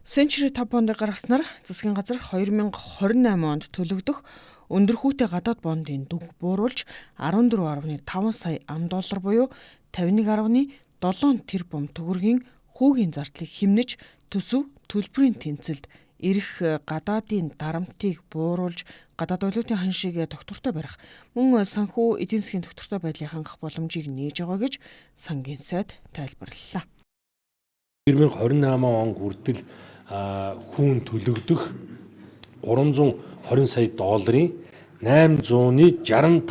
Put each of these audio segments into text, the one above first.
Century 5 бондыг гаргаснаар засгийн газар 2028 онд төлөгдөх өндөр хүүтэй гадаад бондын дүнг бууруулж 14.5 сая ам$ буюу 51.7 тэрбум төгрөгийн хүүгийн зардлыг хэмнэж төсөв төлбөрийн тэнцэлд ирэх гадаадын дарамтыг бууруулж гадаад валютын ханшийг тогтвортой барих мөн санхүү эдийн засгийн тогтвортой байдлыг хангах боломжийг нээж байгаа гэж сангийн сайд тайлбарллаа. 2028 он хүртэл хүүн төлөгдөх 320 сая долларын 865%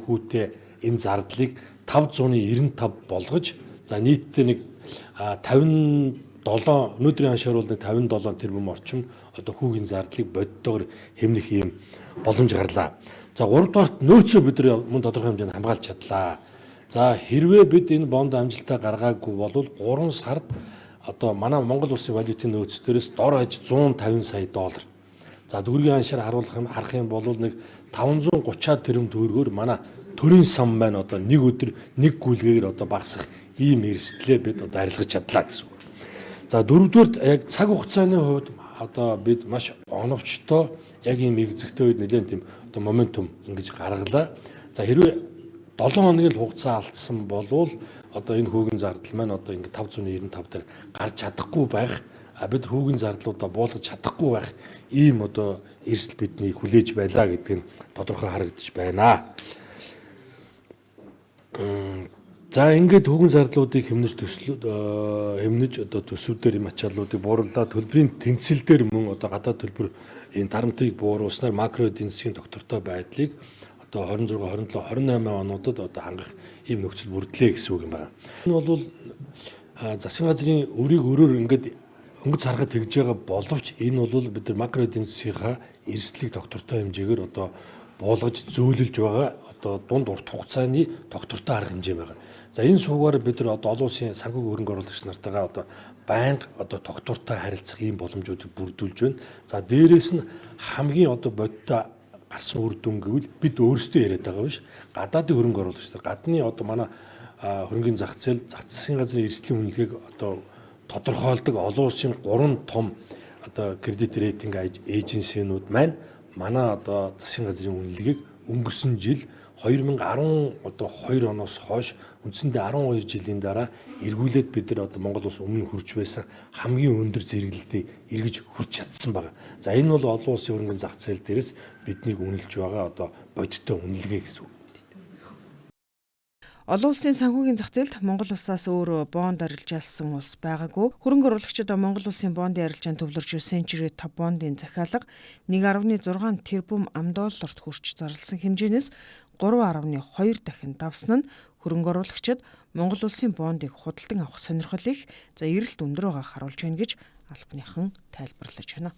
хүүтэй энэ зардлыг 595 болгож нийтдээ нэг 57 өнөөдрийн ханшаар бол 57 тэрбум орчим хүүгийн зардлыг бодитоор хэмнэх юм боломж гарлаа. За 3 дугаарт нөөцөө бид нар мөн тодорхой хэмжээнд хамгаалж чадлаа. За хэрвээ бид энэ бонд амжилтаа гаргаагүй бол 3 сард манай Монгол улсын валютын нөөц дээрээс дор хаяж 150 сая доллар. За дүүргийн ханшаар харах юм бол нэг 530 тэрбум төгрөгөөр манай төрийн сан маань нэг өдөр нэг гүйлгээр багасах ийм эрсдлээ бид арилгаж чадлаа гэсэн үг. За дөрөвдүгээрт яг цаг хугацааны хувьд бид маш оновчтой яг ийм экзэгтэй үед нэлээд тийм моментум ингэж гаргалаа. За хэрвээ 7 хоногийн хугацаа алдсан болвол энэ хүүгийн зардал маань ингэ 595 дээр гарч чадахгүй байх, бид хүүгийн зардлуудаа буулгаж чадахгүй байх ийм эрсдэл бидний хүлээж байлаа гэдг нь тодорхой харагдаж байна. За ингээд хүүгийн зардлуудыг хэмнэж төсвүүдээр ачааллуудыг буурууллаа. Төлбөрийн тэнцэл дээр мөн гадаад төлбөр энэ дарамтыг бууруулснаар макро эдийн засгийн тогтвортой байдлыг 26, 27, 28 онуудад хангах ийм нөхцөл бүрдлээ гэсэн үг юм байна. Энэ бол засгийн газрын өрийг өрөөр ингээд өнгөц харахад тэгж байгаа боловч энэ бол бид нар макро эдийн засгийнхаа эрсдлийг тогтвортой хэмжээгээр буулгаж зөөлөж байгаа дунд урт хугацааны тогтвортой арга хэмжээ байгаа. За энэ суугаар бид нар олон улсын санхүүгийн хөрөнгө оруулагч нартайгаа байнга тогтвортой харилцах ийм боломжуудыг бүрдүүлж байна. За дээрээс нь хамгийн бодиттой гарсан үр дүн гэвэл бид өөрсдөө яриад байгаа биш. Гадаадын хөрөнгө оруулагч нар гадны манай хөрөнгөний зах зээл засгийн газрын эрсдлийн үнэлгээг тодорхойлдог олон улсын 3 том кредит рейтинг эйженсинууд маань манай засгийн газрын үнэлгээг өнгөрсөн жил 2012 оноос хойш үндсэндээ 12 жилийн дараа эргүүлээд бид нар Монгол улс өмнө хүрч байсан хамгийн өндөр зэрэглэлтэд эргэж хүрч чадсан байна. За энэ бол олон улсын хөрөнгөний зах зээл дээрээс биднийг үнэлж байгаа бодиттой үнэлгээ гэсэн үг. Олон улсын санхүүгийн зах зээлд Монгол улсаас өөр бонд арилжаалсан улс байгаагүй. Хөрөнгө оруулагчид Монгол улсын бондын арилжаанд төвлөрж Century 5 бондын захиалга 1.6 тэрбум ам$ хүрч зарласан хэмжээнээс 3.2 дахин давсан нь хөрөнгө оруулагчид Монгол улсын бондыг худалдан авах сонирхлыг эрэлт өндөр байгааг харуулж байна гэж албаныхан тайлбарлаж байна.